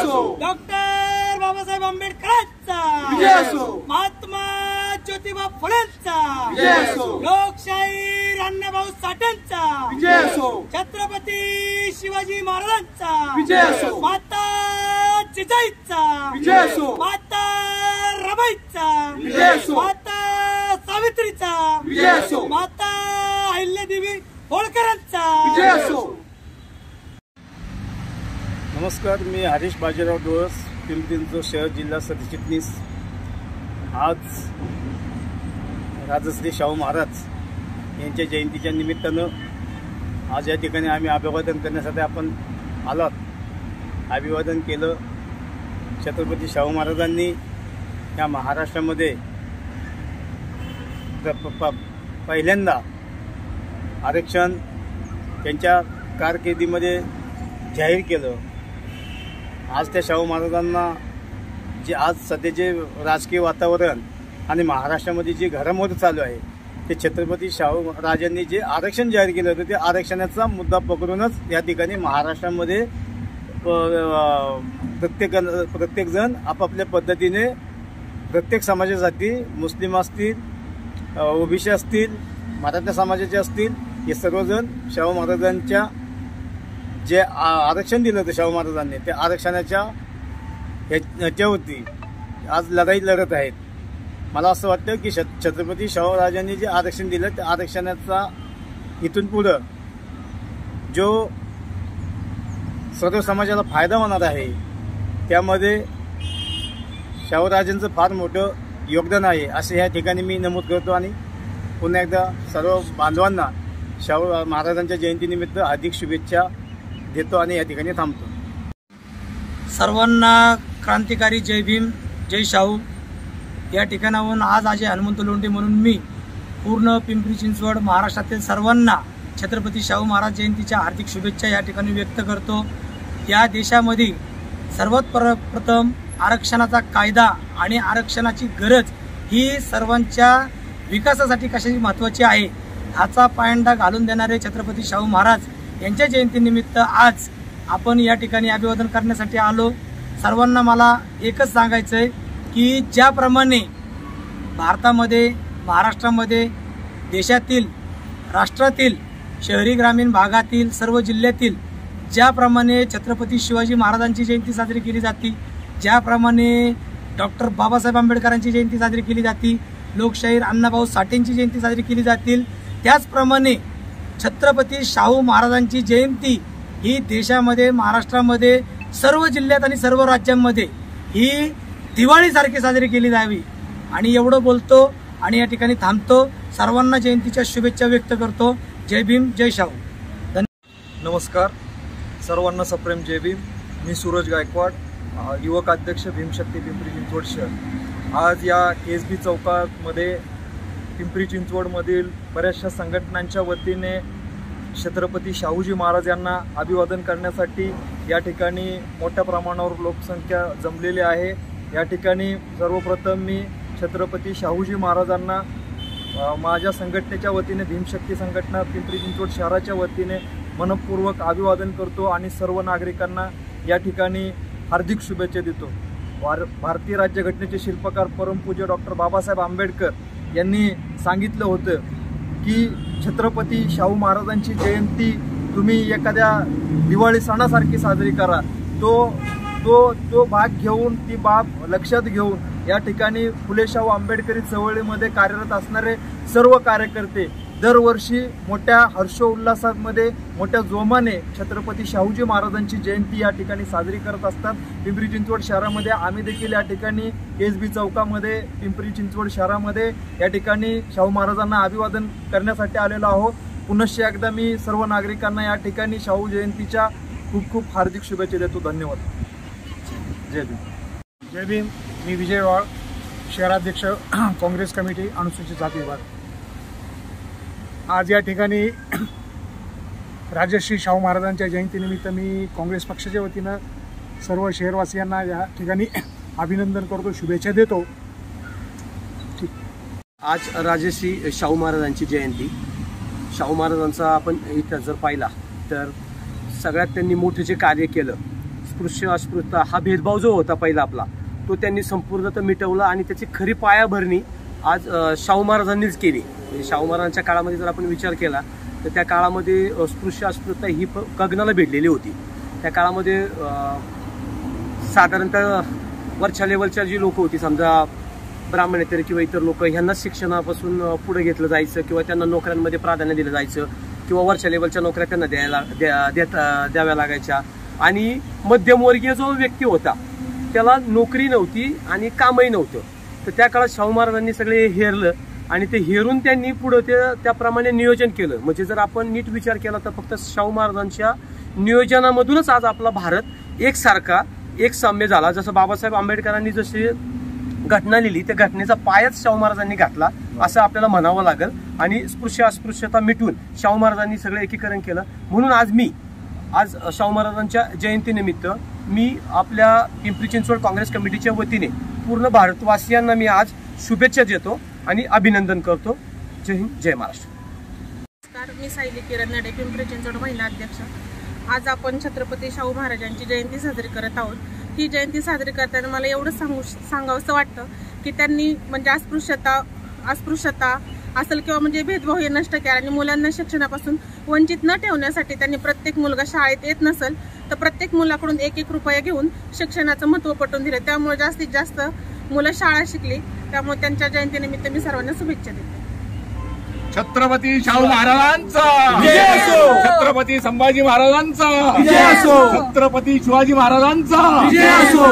Doctor Babasaheb आंबेडकरांचा, महात्मा ज्योतिबा फुलेंचा, लोकशाहीर अण्णाभाऊ साठेंचा, छत्रपती शिवाजी महाराजांचा, माता जिजाईचा, माता रमाईचा, माता सावित्रीचा, माता अहिल्यादेवी होळकरांचा। नमस्कार, मी हरीश बाजीराव डोळस, पिंपरी शहर जिल्हा सरचिटणीस। आज राजश्री शाहू महाराज यांच्या जयंतीच्या निमित्तानं आज या ठिकाणी आम्ही अभिवादन करण्यासाठी आपण आलो। अभिवादन केलं। छत्रपती शाहू महाराजांनी या महाराष्ट्रामध्ये पहिल्यांदा आरक्षण त्यांच्या कारकिर्दीमध्ये जाहीर केलं। आज त्या शाहू महाराजांना जे आज सध्याचे राजकीय वातावरण आणि महाराष्ट्रामध्ये जी घडामोड चालू आहे ते छत्रपती शाहू राजांनी जे आरक्षण जाहीर केलं होतं ते आरक्षणाचा मुद्दा पकडूनच या ठिकाणी महाराष्ट्रामध्ये प्रत्येकजण आपापल्या पद्धतीने प्रत्येक समाजासाठी, मुस्लिम असतील, ओबीसी असतील, मराठा समाजाचे असतील, हे सर्वजण शाहू महाराजांच्या जे आरक्षण दिलं होतं शाहू महाराजांनी त्या आरक्षणाच्या ह्याच्यावरती आज लढाई लढत आहेत। मला असं वाटतं की छत्रपती शाहू राजांनी जे आरक्षण दिलं त्या आरक्षणाचा इथून पुढं जो सर्व समाजाला फायदा होणार आहे त्यामध्ये शाहू राजांचं फार मोठं योगदान आहे असे या ठिकाणी मी नमूद करतो आणि पुन्हा एकदा सर्व बांधवांना शाहू महाराजांच्या जयंतीनिमित्त हार्दिक शुभेच्छा देतो आणि या ठिकाणी थांबतो। सर्वांना क्रांतिकारी जय भीम, जय शाहू। या ठिकाणाहून आज अजय हनुमंत लोंढे म्हणून मी पूर्ण पिंपरी चिंचवड महाराष्ट्रातील सर्वांना छत्रपती शाहू महाराज जयंतीच्या हार्दिक शुभेच्छा या ठिकाणी व्यक्त करतो। या देशामध्ये सर्वात प्रथम आरक्षणाचा कायदा आणि आरक्षणाची गरज ही सर्वांच्या विकासासाठी कशाची महत्त्वाची आहे ह्याचा पायंडा घालून देणारे छत्रपती शाहू महाराज यांच्या जयंतीनिमित्त आज आपण या ठिकाणी अभिवादन करण्यासाठी आलो। सर्वांना मला एकच सांगायचं आहे की ज्याप्रमाणे भारतामध्ये, महाराष्ट्रामध्ये, देशातील, राष्ट्रातील, शहरी ग्रामीण भागातील, सर्व जिल्ह्यातील ज्याप्रमाणे छत्रपती शिवाजी महाराजांची जयंती साजरी केली जाते, ज्याप्रमाणे डॉक्टर बाबासाहेब आंबेडकरांची जयंती साजरी केली जाते, लोकशाहीर अण्णाभाऊ साठेंची जयंती साजरी केली जातील, त्याचप्रमाणे छत्रपती शाहू महाराजांची जयंती ही देशामध्ये, महाराष्ट्रामध्ये, सर्व जिल्ह्यात आणि सर्व राज्यांमध्ये ही दिवाळीसारखी साजरी केली जावी। आणि एवढं बोलतो आणि या ठिकाणी थांबतो। सर्वांना जयंतीच्या शुभेच्छा व्यक्त करतो। जय भीम, जय शाहू। नमस्कार, सर्वांना सप्रेम जय भीम। मी सूरज गायकवाड, युवक अध्यक्ष भीमशक्ती पिंपरी चिंचवड शहर। आज या KSB चौकामध्ये पिंपरी चिंचवडमधील बऱ्याचशा संघटनांच्या वतीने छत्रपती शाहूजी महाराज यांना अभिवादन करण्यासाठी या ठिकाणी मोठ्या प्रमाणावर लोकसंख्या जमलेली आहे। या ठिकाणी सर्वप्रथम मी छत्रपती शाहूजी महाराजांना माझ्या संघटनेच्या वतीने, भीमशक्ती संघटना पिंपरी चिंचवड शहराच्या वतीने मनपूर्वक अभिवादन करतो आणि सर्व नागरिकांना या ठिकाणी हार्दिक शुभेच्छा देतो। भारतीय राज्यघटनेचे शिल्पकार परमपूज्य डॉक्टर बाबासाहेब आंबेडकर यांनी सांगितलं होतं की छत्रपती शाहू महाराजांची जयंती तुम्ही एखाद्या दिवाळी सणासारखी साजरी करा। तो भाग घेऊन, ती बाब लक्षात घेऊन या ठिकाणी फुले शाहू आंबेडकरी चळवळीमध्ये कार्यरत असणारे सर्व कार्यकर्ते दरवर्षी मोठ्या हर्षोल्लासामध्ये, मोठ्या जोमाने छत्रपती शाहूजी महाराजांची जयंती या ठिकाणी साजरी करत असतात। पिंपरी चिंचवड शहरामध्ये आम्ही देखील या ठिकाणी KSB चौकामध्ये पिंपरी चिंचवड शहरामध्ये या ठिकाणी शाहू महाराजांना अभिवादन करण्यासाठी आलेलो आहोत। पुनश्च एकदा मी सर्व नागरिकांना या ठिकाणी शाहू जयंतीच्या खूप खूप हार्दिक शुभेच्छा देतो। धन्यवाद। जय भीम। जय भीम। मी विजय वाळ, शहराध्यक्ष, काँग्रेस कमिटी, अनुसूचित जाती विभाग। आज या ठिकाणी राजश्री शाहू महाराजांच्या जयंतीनिमित्त मी काँग्रेस पक्षाच्या वतीनं सर्व शहरवासियांना या ठिकाणी अभिनंदन करतो, शुभेच्छा देतो। आज राजश्री शाहू महाराजांची जयंती। शाहू महाराजांचा आपण इतिहास जर पाहिला तर सगळ्यात त्यांनी मोठं जे कार्य केलं, स्पृश्य अस्पृश्यता हा भेदभाव जो होता पहिला आपला तो त्यांनी संपूर्णतः मिटवला आणि त्याची खरी पायाभरणी आज शाहू महाराजांनीच केली. म्हणजे शाहू महाराजांच्या काळामध्ये जर आपण विचार केला तर त्या काळामध्ये स्पृश्य अस्पृश्यता ही गगनाला भिडलेली होती. त्या काळामध्ये साधारणतः वरच्या लेवलच्या जी लोक होती, समजा ब्राह्मणेतर किंवा इतर लोक, ह्यांना शिक्षणापासून पुढे घेतलं जायचं किंवा त्यांना नोकऱ्यांमध्ये प्राधान्य दिलं जायचं किंवा वरच्या लेवलच्या नोकऱ्या त्यांना द्याव्या लागायच्या. आणि मध्यमवर्गीय जो व्यक्ती होता त्याला नोकरी नव्हती आणि कामही नव्हतं. तर त्या काळात शाहू महाराजांनी सगळे हेरलं आणि ते हेरून त्यांनी पुढे त्याप्रमाणे नियोजन केलं. म्हणजे जर आपण नीट विचार केला तर फक्त शाहू महाराजांच्या नियोजनामधूनच आज आपला भारत एकसारखा एक साम्य झाला. जसं बाबासाहेब आंबेडकरांनी जशी घटना लिहिली त्या घटनेचा पायच शाहू महाराजांनी घातला असं आपल्याला म्हणावं लागेल. आणि स्पृश्य अस्पृश्यता मिटून शाहू महाराजांनी सगळं एकीकरण केलं. म्हणून आज शाहू महाराजांच्या जयंतीनिमित्त मी आपल्या पिंपरी चिंचवड काँग्रेस कमिटीच्या वतीने पूर्ण भारतवासियांना मी आज शुभेच्छा देतो आणि अभिनंदन करतो. जय हिंद, जय महाराष्ट्र. नमस्कार, मी सायली किरण नडे, पिंपरी चिंचवड महिला अध्यक्ष. आज आपण छत्रपती शाहू महाराजांची जयंती साजरी करत आहोत. ही जयंती साजरी करताना मला एवढंच सांगावंसं वाटतं की त्यांनी म्हणजे अस्पृश्यता असेल किंवा म्हणजे भेदभाव हे नष्ट केला आणि मुलांना शिक्षणापासून वंचित न ठेवण्यासाठी त्यांनी प्रत्येक मुलगा शाळेत येत नसेल तर प्रत्येक मुलाकडून 1-1 रुपया घेऊन शिक्षणाचं महत्त्व पटवून दिलं. त्यामुळे जास्तीत जास्त मुलं शाळा शिकली. त्यामुळे त्यांच्या जयंतीनिमित्त मी सर्वांना शुभेच्छा देते. छत्रपती शाहू महाराजांचा छत्रपती संभाजी महाराजांचा छत्रपती शिवाजी महाराजांचा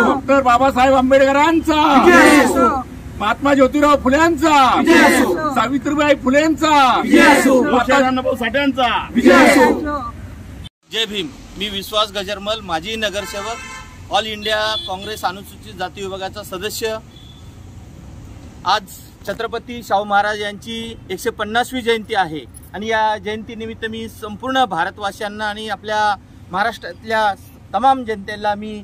डॉक्टर बाबासाहेब आंबेडकरांचा महात्मा ज्योतिराव फुलेंचा सावित्रीबाई फुलेंचा भाऊ साठ्यांचा. जय भीम. मी विश्वास गजरमल, माजी नगरसेवक, ऑल इंडिया काँग्रेस अनुसूचित जाती विभागाचा सदस्य. आज छत्रपती शाहू महाराज यांची 150वी जयंती आहे आणि या जयंतीनिमित्त मी संपूर्ण भारतवासियांना आणि आपल्या महाराष्ट्रातल्या तमाम जनतेला मी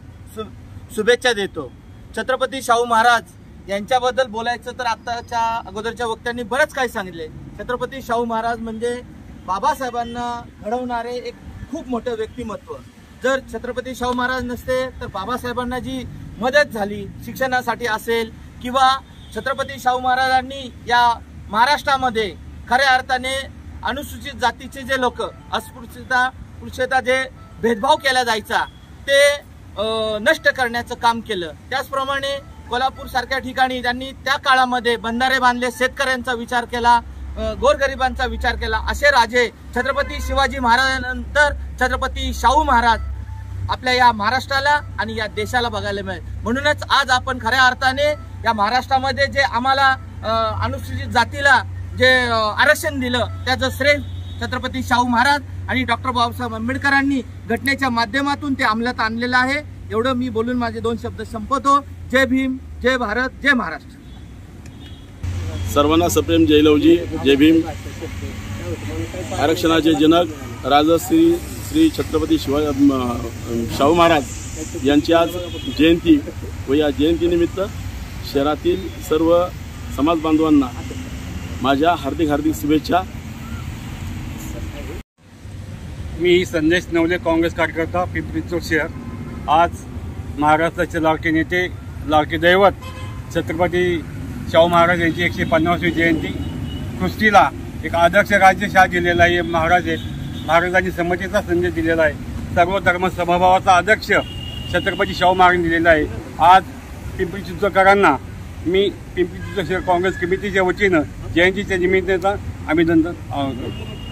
शुभेच्छा देतो. छत्रपती शाहू महाराज यांच्याबद्दल बोलायचं तर आताच्या अगोदरच्या वक्त्यांनी बरंच काही सांगितले. छत्रपती शाहू महाराज म्हणजे बाबासाहेबांना घडवणारे एक खूप मोठं व्यक्तिमत्व. जर छत्रपती शाहू महाराज नसते तर बाबासाहेबांना जी मदत झाली शिक्षणासाठी असेल किंवा छत्रपती शाहू महाराजांनी या महाराष्ट्रामध्ये खऱ्या अर्थाने अनुसूचित जातीचे जे लोक अस्पृश्यता जे भेदभाव केला जायचा ते नष्ट करण्याचं काम केलं. त्याचप्रमाणे कोल्हापूर सारख्या ठिकाणी त्यांनी त्या काळामध्ये बंधारे बांधले, शेतकऱ्यांचा विचार केला, गोरगरिबांचा विचार केला. असे राजे छत्रपती शिवाजी महाराजांनंतर छत्रपती शाहू महाराज आपल्या या महाराष्ट्राला आणि या देशाला बघायला मिळेल. म्हणूनच आज आपण खऱ्या अर्थाने या महाराष्ट्रामध्ये जे आम्हाला अनुसूचित जातीला जे आरक्षण दिलं त्याचं श्रेय छत्रपती शाहू महाराज आणि डॉक्टर बाबासाहेब आंबेडकरांनी घटनेच्या माध्यमातून ते अंमलात आणलेलं आहे. एवढं मी बोलून माझे 2 शब्द संपवतो. जय भीम, जय भारत, जय महाराष्ट्र. सर्वांना सप्रेम जयलवजी, जय भीम. आरक्षणाचे जनक राजश्री श्री छत्रपती शाहू महाराज यांची आज जयंती व या जयंतीनिमित्त शहरातील सर्व समाज बांधवांना माझ्या हार्दिक शुभेच्छा. मी संदेश नवले, काँग्रेस कार्यकर्ता, पिंपरी चिंचवड शहर. आज महाराष्ट्राचे लाडके नेते, लाडके दैवत छत्रपती शाहू महाराज यांची 150वी जयंती. सृष्टीला एक आदर्श राज्यशाह दिलेला आहे महाराज आहेत. महाराजांनी समतेचा संदेश दिलेला आहे. सर्व धर्म समभावाचा आदर्श छत्रपती शाहू महाराजांनी दिलेला आहे. आज पिंपरी चिंचवडकरांना मी पिंपरी चिंचवड शहर काँग्रेस कमिटीच्या वतीनं जयंतीच्या निमित्तानं अभिनंदन करतो.